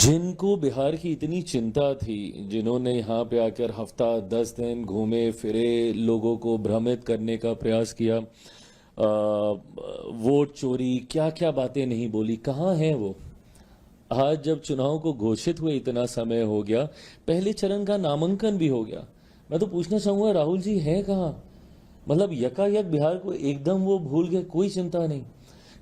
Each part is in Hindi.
जिनको बिहार की इतनी चिंता थी, जिन्होंने यहाँ पे आकर हफ्ता 10 दिन घूमे फिरे, लोगों को भ्रमित करने का प्रयास किया, वोट चोरी, क्या क्या बातें नहीं बोली, कहाँ हैं वो? आज जब चुनाव को घोषित हुए इतना समय हो गया, पहले चरण का नामांकन भी हो गया, मैं तो पूछना चाहूंगा राहुल जी हैं कहाँ? मतलब यकायक बिहार को एकदम वो भूल गए, कोई चिंता नहीं।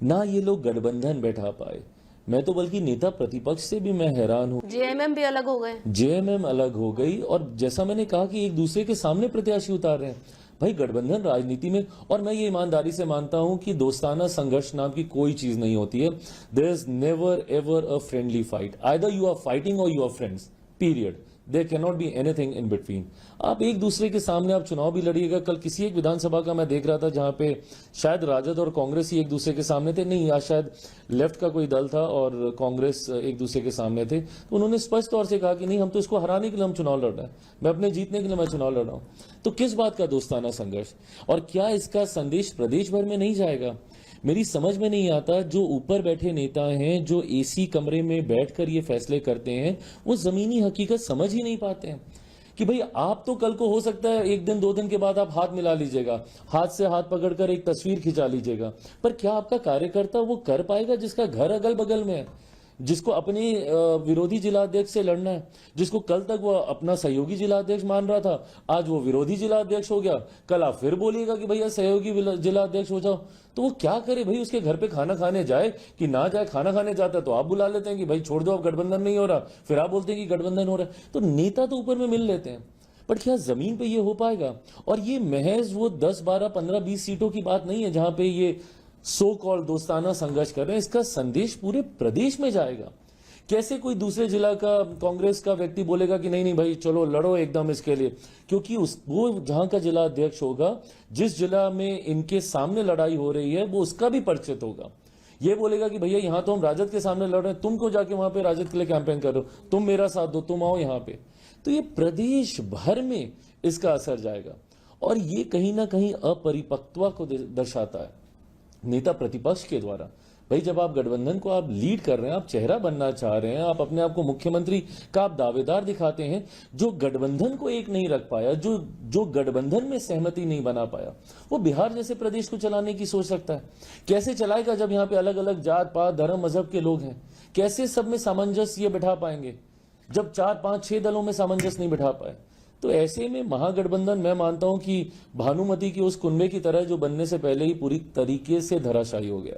ना ये लोग गठबंधन बैठा पाए। मैं तो बल्कि नेता प्रतिपक्ष से भी मैं हैरान हूँ। जेएमएम भी अलग हो गए। जेएमएम अलग हो गई और जैसा मैंने कहा कि एक दूसरे के सामने प्रत्याशी उतार रहे हैं। भाई गठबंधन राजनीति में, और मैं ये ईमानदारी से मानता हूं कि दोस्ताना संघर्ष नाम की कोई चीज नहीं होती है। There is never ever a friendly fight, either you are fighting और you are friends, period. There can not be anything in between. आप एक दूसरे के सामने आप चुनाव भी लड़िएगा। कल किसी एक विधानसभा का मैं देख रहा था जहां पे शायद राजद और कांग्रेस ही एक दूसरे के सामने थे, नहीं आज शायद लेफ्ट का कोई दल था और कांग्रेस एक दूसरे के सामने थे, तो उन्होंने स्पष्ट तौर से कहा कि नहीं, हम तो इसको हराने के लिए हम चुनाव लड़ रहे हैं, मैं अपने जीतने के लिए मैं चुनाव लड़ रहा हूं। तो किस बात का दोस्ताना संघर्ष? और क्या इसका संदेश प्रदेश भर में नहीं जाएगा? मेरी समझ में नहीं आता, जो ऊपर बैठे नेता हैं, जो एसी कमरे में बैठकर ये फैसले करते हैं, वो जमीनी हकीकत समझ ही नहीं पाते हैं कि भाई आप तो कल को हो सकता है एक दिन 2 दिन के बाद आप हाथ मिला लीजिएगा, हाथ से हाथ पकड़कर एक तस्वीर खिंचा लीजिएगा, पर क्या आपका कार्यकर्ता वो कर पाएगा जिसका घर अगल बगल में है, जिसको अपने विरोधी जिलाध्यक्ष से लड़ना है, जिसको कल तक वो अपना सहयोगी जिलाध्यक्ष मान रहा था, आज वो विरोधी जिलाध्यक्ष हो गया, कल आप फिर बोलिएगा कि भैया सहयोगी जिलाध्यक्ष हो जाओ, तो वो क्या करे भाई? उसके घर पे खाना खाने जाए कि ना जाए? खाना खाने जाता है तो आप बुला लेते हैं कि भाई छोड़ दो, अब गठबंधन नहीं हो रहा, फिर आप बोलते हैं कि गठबंधन हो रहा है। तो नेता तो ऊपर में मिल लेते हैं, पर क्या जमीन पे ये हो पाएगा? और ये महज वो 10 12 15 20 सीटों की बात नहीं है जहां पे ये सो कॉल दोस्ताना संघर्ष कर रहे हैं, इसका संदेश पूरे प्रदेश में जाएगा। कैसे कोई दूसरे जिला का कांग्रेस का व्यक्ति बोलेगा कि नहीं नहीं भाई चलो लड़ो एकदम इसके लिए, क्योंकि वो जहां का जिला अध्यक्ष होगा, जिस जिला में इनके सामने लड़ाई हो रही है, वो उसका भी परिचित होगा। ये बोलेगा कि भैया यहां तो हम राजद के सामने लड़ रहे हैं, तुमको जाके वहां पे राजद के लिए कैंपेन करो, तुम मेरा साथ दो, तुम आओ यहां पे। तो ये प्रदेश भर में इसका असर जाएगा और ये कहीं ना कहीं अपरिपक्वता को दर्शाता है नेता प्रतिपक्ष के द्वारा। भाई जब आप गठबंधन को आप लीड कर रहे हैं, आप चेहरा बनना चाह रहे हैं, आप अपने आप को मुख्यमंत्री का आप दावेदार दिखाते हैं, जो गठबंधन को एक नहीं रख पाया, जो गठबंधन में सहमति नहीं बना पाया, वो बिहार जैसे प्रदेश को चलाने की सोच सकता है? कैसे चलाएगा जब यहाँ पे अलग अलग जात पात धर्म मजहब के लोग हैं? कैसे सब में सामंजस्य बिठा पाएंगे जब 4 5 6 दलों में सामंजस्य नहीं बिठा पाए? तो ऐसे में महागठबंधन मैं मानता हूं कि भानुमति की उस कुनबे की तरह जो बनने से पहले ही पूरी तरीके से धराशायी हो गया।